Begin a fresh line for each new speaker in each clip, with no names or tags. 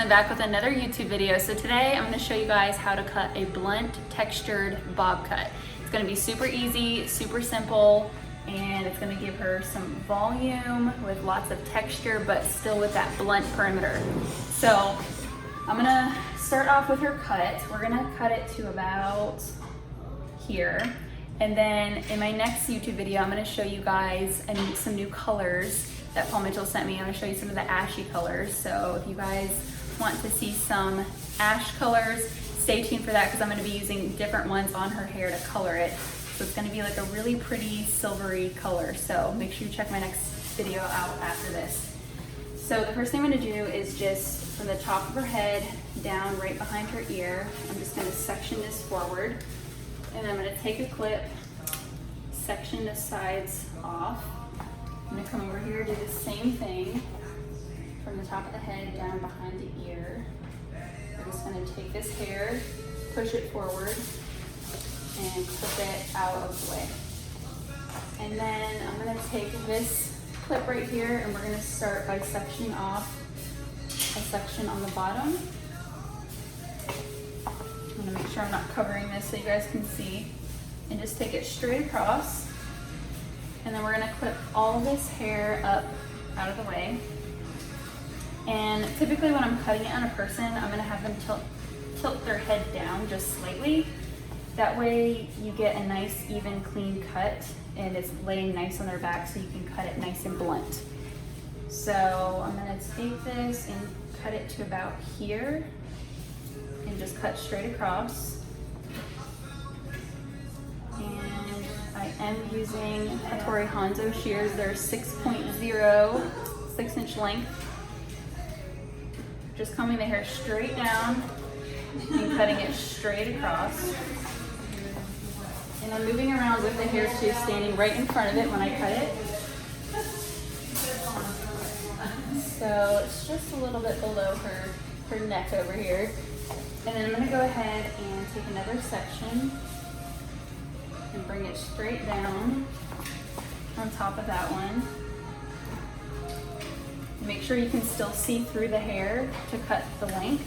back with another YouTube video. So today I'm going to show you guys how to cut a blunt textured bob cut. It's going to be super easy, super simple, and it's going to give her some volume with lots of texture but still with that blunt perimeter. So I'm going to start off with her cut. We're going to cut it to about here. And then in my next YouTube video, I'm going to show you guys some new colors that Paul Mitchell sent me. I'm going to show you some of the ashy colors. So if you guys want to see some ash colors, stay tuned for that because I'm going to be using different ones on her hair to color it. So it's going to be like a really pretty silvery color. So make sure you check my next video out after this. So the first thing I'm going to do is just from the top of her head down right behind her ear, I'm just going to section this forward. And then I'm going to take a clip, section the sides off. I'm going to come over here, do the same thing from the top of the head down behind the ear. We're just going to take this hair, push it forward, and clip it out of the way. And then I'm going to take this clip right here and we're going to start by sectioning off a section on the bottom. I'm going to make sure I'm not covering this so you guys can see. And just take it straight across. And then we're going to clip all of this hair up out of the way. And typically when I'm cutting it on a person, I'm going to have them tilt their head down just slightly. That way you get a nice, even, clean cut, and it's laying nice on their back so you can cut it nice and blunt. So I'm going to take this and cut it to about here and just cut straight across. And I am using Hattori Hanzo shears. They're 6.0, 6-inch length. Just combing the hair straight down and cutting it straight across. And I'm moving around with the hair too, standing right in front of it when I cut it. So it's just a little bit below her neck over here. And then I'm going to go ahead and take another section and bring it straight down on top of that one. Make sure you can still see through the hair to cut the length.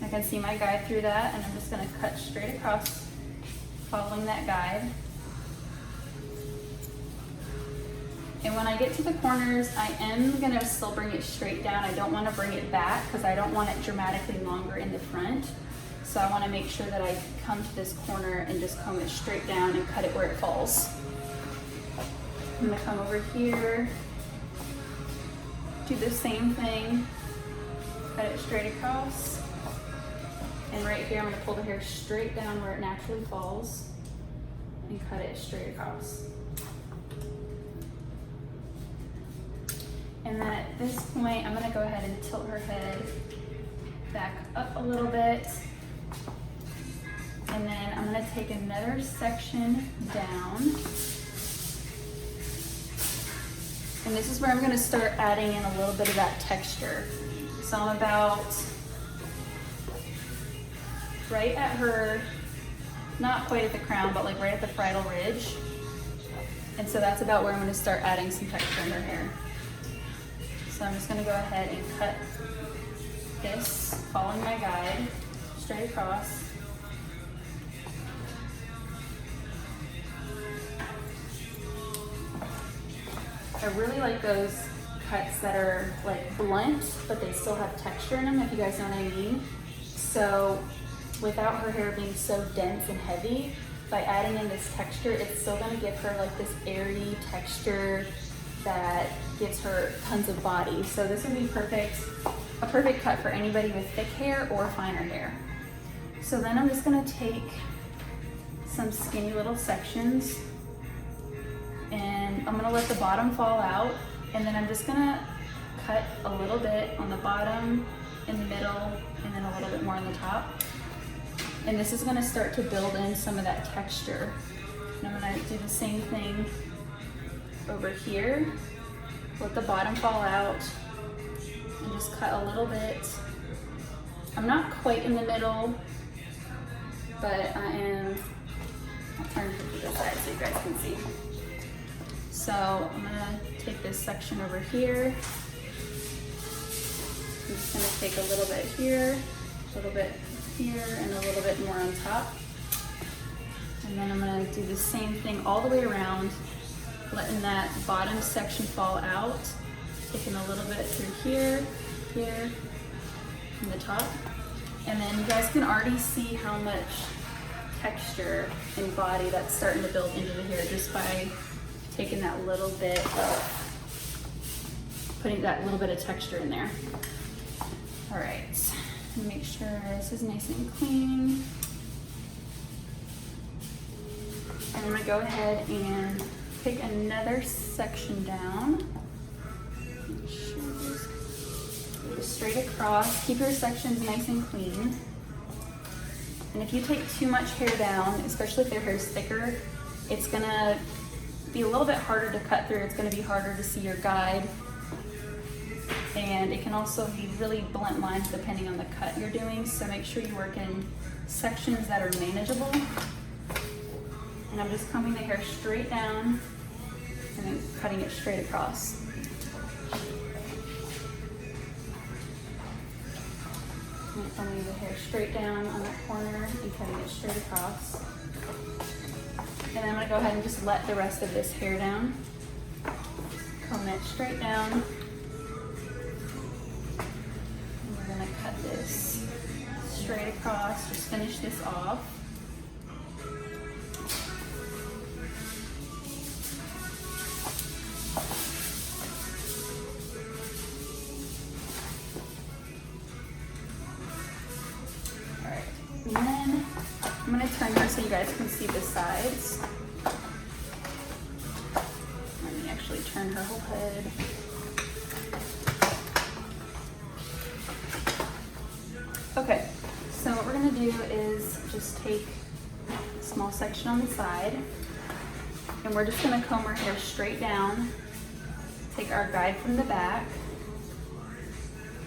I can see my guide through that, and I'm just going to cut straight across following that guide. And when I get to the corners, I am going to still bring it straight down. I don't want to bring it back because I don't want it dramatically longer in the front. So I want to make sure that I come to this corner and just comb it straight down and cut it where it falls. I'm going to come over here, do the same thing, cut it straight across. And right here, I'm going to pull the hair straight down where it naturally falls and cut it straight across. And then at this point, I'm going to go ahead and tilt her head back up a little bit. And then I'm going to take another section down. And this is where I'm going to start adding in a little bit of that texture. So I'm about right at her, not quite at the crown, but like right at the bridal ridge. And so that's about where I'm going to start adding some texture in her hair. So I'm just going to go ahead and cut this, following my guide, straight across. I really like those cuts that are like blunt, but they still have texture in them, if you guys know what I mean. So without her hair being so dense and heavy, by adding in this texture, it's still going to give her like this airy texture that gives her tons of body. So this would be a perfect cut for anybody with thick hair or finer hair. So then I'm just going to take some skinny little sections and I'm going to let the bottom fall out, and then I'm just going to cut a little bit on the bottom, in the middle, and then a little bit more on the top. And this is going to start to build in some of that texture. And I'm going to do the same thing over here. Let the bottom fall out and just cut a little bit. I'm not quite in the middle, but I am. I'll turn it to the side so you guys can see. So I'm gonna take this section over here just gonna take a little bit here, a little bit here, and a little bit more on top. And then I'm gonna do the same thing all the way around, letting that bottom section fall out, taking a little bit through here, here, and the top. And then you guys can already see how much texture and body that's starting to build into the hair just by taking that little bit of, putting that little bit of texture in there. All right, make sure this is nice and clean. And I'm gonna go ahead and take another section down. Make sure just straight across. Keep your sections nice and clean. And if you take too much hair down, especially if their hair is thicker, it's gonna be a little bit harder to cut through. It's gonna be harder to see your guide. And it can also be really blunt lines depending on the cut you're doing. So make sure you work in sections that are manageable. And I'm just combing the hair straight down and then cutting it straight across. I'm combing the hair straight down on that corner and cutting it straight across. And then I'm gonna go ahead and just let the rest of this hair down. Comb it straight down. And we're gonna cut this straight across, just finish this off. And then I'm gonna turn her so you guys can see the sides. Let me actually turn her whole head. Okay, so what we're gonna do is just take a small section on the side, and we're just gonna comb our hair straight down, take our guide from the back,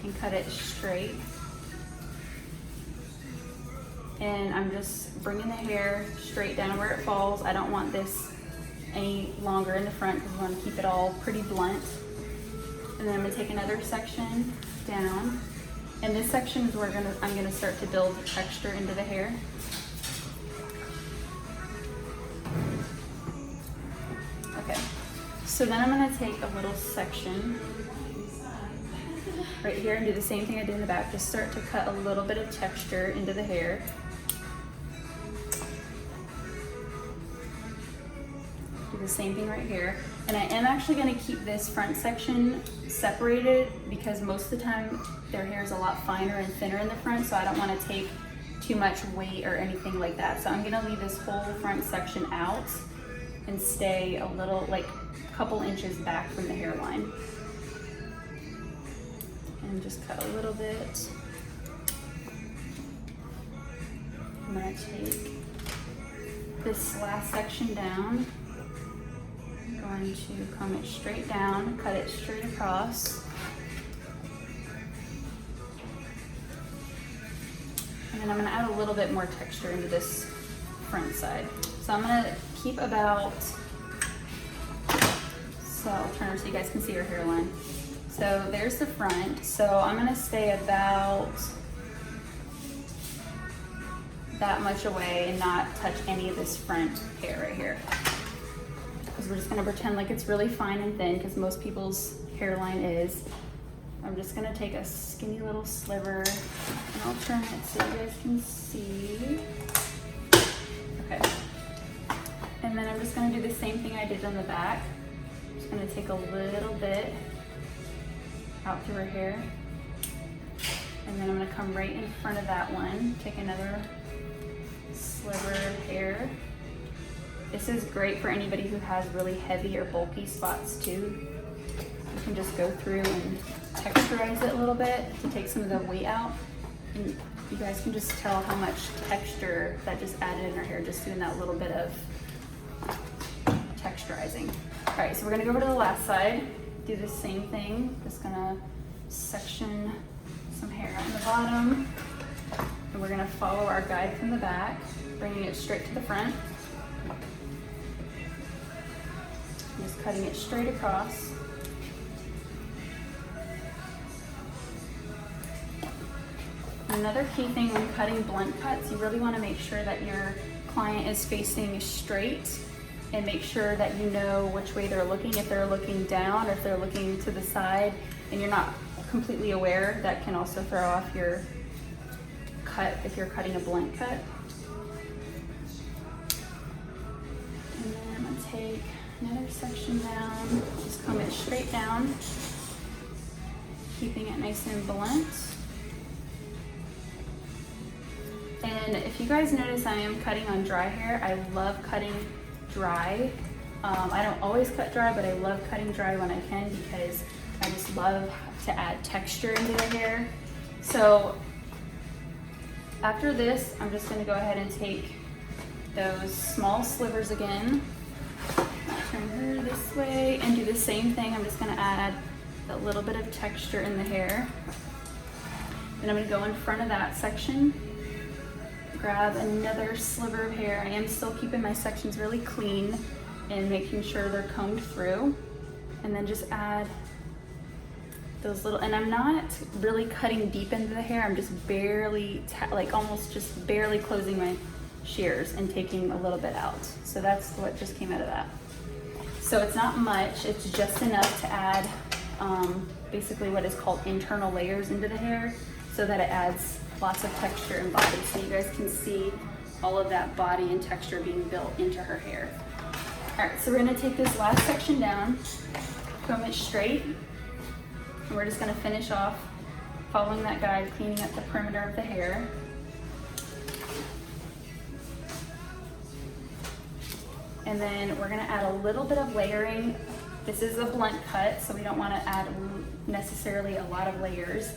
and cut it straight. And I'm just bringing the hair straight down where it falls. I don't want this any longer in the front because we want to keep it all pretty blunt. And then I'm gonna take another section down. And this section is where I'm gonna start to build texture into the hair. Okay, so then I'm gonna take a little section right here and do the same thing I did in the back. Just start to cut a little bit of texture into the hair. Do the same thing right here. And I am actually gonna keep this front section separated because most of the time their hair is a lot finer and thinner in the front, so I don't wanna take too much weight or anything like that. So I'm gonna leave this whole front section out and stay a little, like a couple inches back from the hairline. And just cut a little bit. I'm gonna take this last section down. I'm going to comb it straight down, cut it straight across. And then I'm gonna add a little bit more texture into this front side. So I'm gonna keep about, so I'll turn her so you guys can see her hairline. So there's the front. So I'm gonna stay about that much away and not touch any of this front hair right here. Because we're just gonna pretend like it's really fine and thin because most people's hairline is. I'm just gonna take a skinny little sliver and I'll turn it so you guys can see. Okay. And then I'm just gonna do the same thing I did on the back. I'm just gonna take a little bit out through her hair. And then I'm gonna come right in front of that one, take another sliver of hair. This is great for anybody who has really heavy or bulky spots too. You can just go through and texturize it a little bit to take some of the weight out. And you guys can just tell how much texture that just added in her hair, just doing that little bit of texturizing. All right, so we're gonna go over to the last side, do the same thing. Just gonna section some hair on the bottom. And we're gonna follow our guide from the back, bringing it straight to the front. Just cutting it straight across. another key thing when cutting blunt cuts, you really want to make sure that your client is facing straight, and make sure that you know which way they're looking. If they're looking down or if they're looking to the side and you're not completely aware, that can also throw off your cut if you're cutting a blunt cut. And then I'm gonna take another section down, just comb it straight down, keeping it nice and blunt. And if you guys notice, I am cutting on dry hair. I love cutting dry. I don't always cut dry, but I love cutting dry when I can because I just love to add texture into the hair. So after this, I'm just gonna go ahead and take those small slivers again, turn her this way, and do the same thing. I'm just gonna add a little bit of texture in the hair. Then I'm gonna go in front of that section, grab another sliver of hair. I am still keeping my sections really clean and making sure they're combed through. And then just add those little, and I'm not really cutting deep into the hair. I'm just barely, like almost just barely closing my shears and taking a little bit out. So that's what just came out of that. So it's not much, it's just enough to add basically what is called internal layers into the hair so that it adds lots of texture and body, so you guys can see all of that body and texture being built into her hair. All right, so we're gonna take this last section down, comb it straight, and we're just gonna finish off following that guide, cleaning up the perimeter of the hair. And then we're gonna add a little bit of layering. This is a blunt cut, so we don't wanna add necessarily a lot of layers.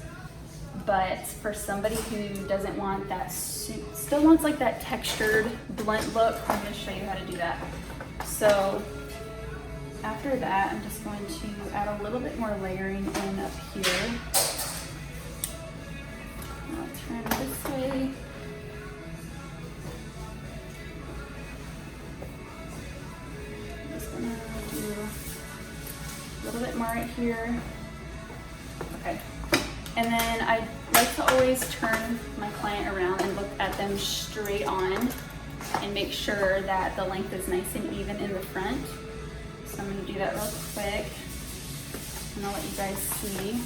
But for somebody who doesn't want that, still wants like that textured blunt look, I'm gonna show you how to do that. So after that, I'm just going to add a little bit more layering in up here. I'll turn this way. I'm just gonna do a little bit more right here. Okay. And then I like to always turn my client around and look at them straight on and make sure that the length is nice and even in the front. So I'm gonna do that real quick and I'll let you guys see.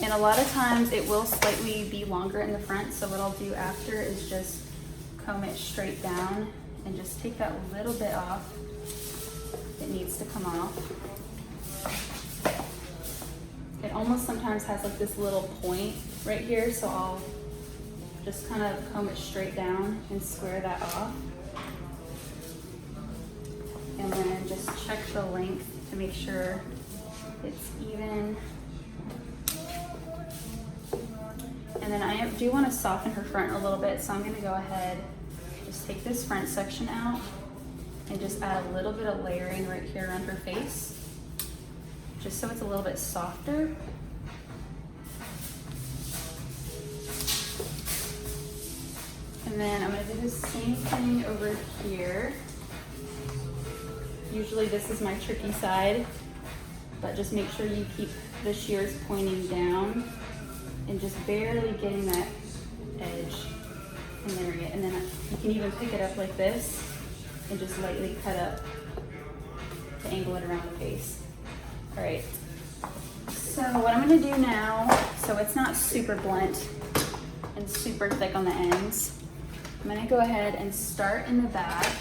And a lot of times it will slightly be longer in the front, so what I'll do after is just comb it straight down and just take that little bit off. It needs to come off. It almost sometimes has like this little point right here, so I'll just kind of comb it straight down and square that off. And then just check the length to make sure it's even. And then I do want to soften her front a little bit, so I'm going to go ahead, just take this front section out and just add a little bit of layering right here on her face, just so it's a little bit softer. And then I'm going to do the same thing over here. Usually this is my tricky side, but just make sure you keep the shears pointing down and just barely getting that edge and layering it. And then you can even pick it up like this and just lightly cut up to angle it around the face. All right, so what I'm gonna do now, so it's not super blunt and super thick on the ends, I'm gonna go ahead and start in the back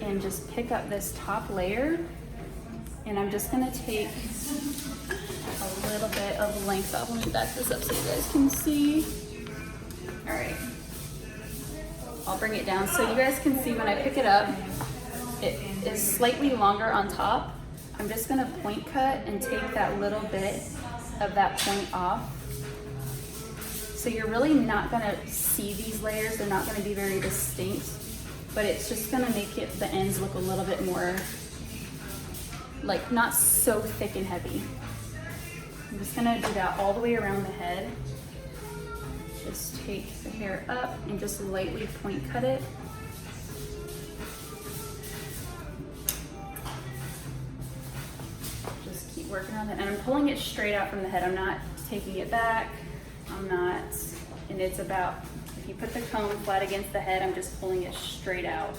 and just pick up this top layer, and I'm just gonna take a little bit of length off. Let me back this up so you guys can see. All right, I'll bring it down so you guys can see when I pick it up, it is slightly longer on top. I'm just gonna point cut and take that little bit of that point off. So you're really not gonna see these layers, they're not gonna be very distinct, but it's just gonna make it, the ends look a little bit more, like not so thick and heavy. I'm just gonna do that all the way around the head. Just take the hair up and just lightly point cut it. Just keep working on it. And I'm pulling it straight out from the head. I'm not taking it back. I'm not, and it's about, if you put the comb flat against the head, I'm just pulling it straight out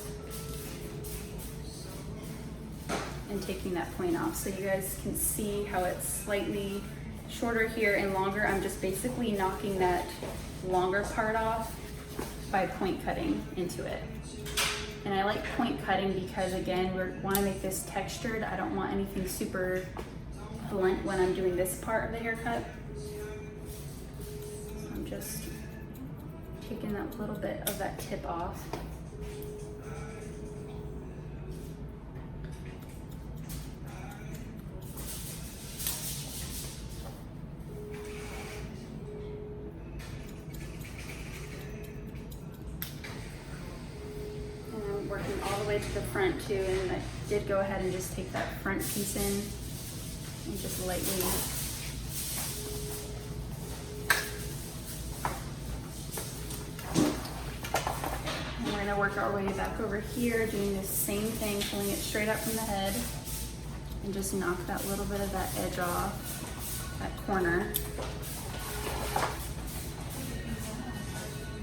and taking that point off. So you guys can see how it's slightly shorter here and longer. I'm just basically knocking that longer part off by point cutting into it. And I like point cutting because, again, we want to make this textured. I don't want anything super blunt when I'm doing this part of the haircut. So I'm just taking that little bit of that tip off. Working all the way to the front too, and I did go ahead and just take that front piece in and just lightly and we're going to work our way back over here, doing the same thing, pulling it straight up from the head and just knock that little bit of that edge off, that corner.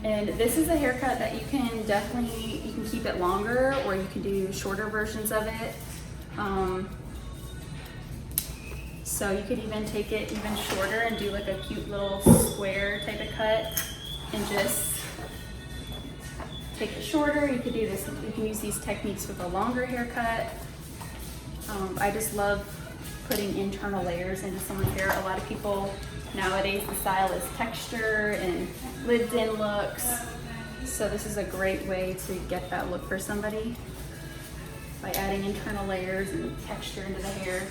And this is a haircut that you can definitely, you can keep it longer or you can do shorter versions of it. So you could even take it even shorter and do like a cute little square type of cut and just take it shorter. You could do this, you can use these techniques with a longer haircut. I just love putting internal layers into someone's hair. A lot of people nowadays, the style is texture and lived in looks. So this is a great way to get that look for somebody by adding internal layers and texture into the hair.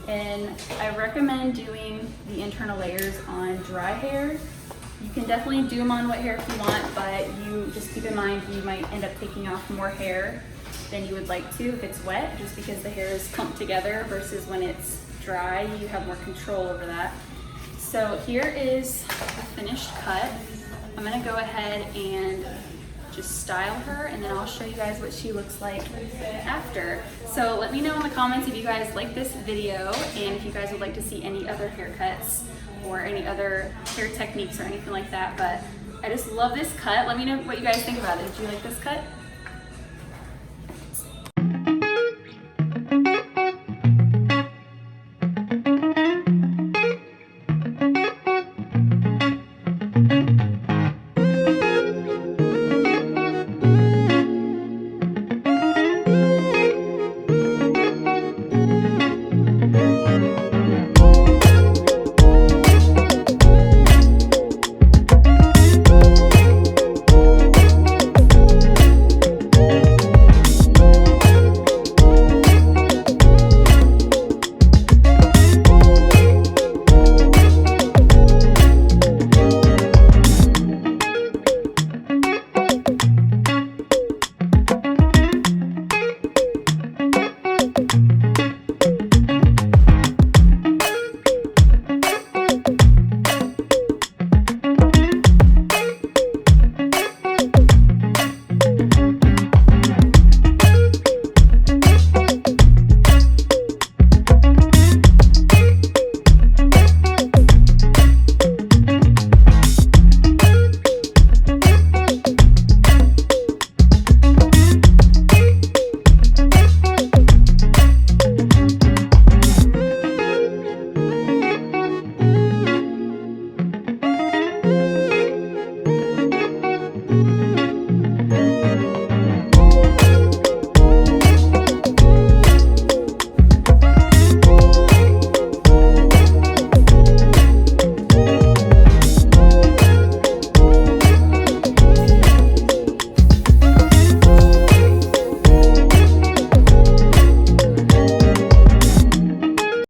And I recommend doing the internal layers on dry hair. You can definitely do them on wet hair if you want, but you just keep in mind you might end up taking off more hair than you would like to if it's wet, just because the hair is clumped together, versus when it's dry, you have more control over that. So here is the finished cut. I'm gonna go ahead and just style her, and then I'll show you guys what she looks like after. So let me know in the comments if you guys like this video and if you guys would like to see any other haircuts or any other hair techniques or anything like that. But I just love this cut. Let me know what you guys think about it. Did you like this cut?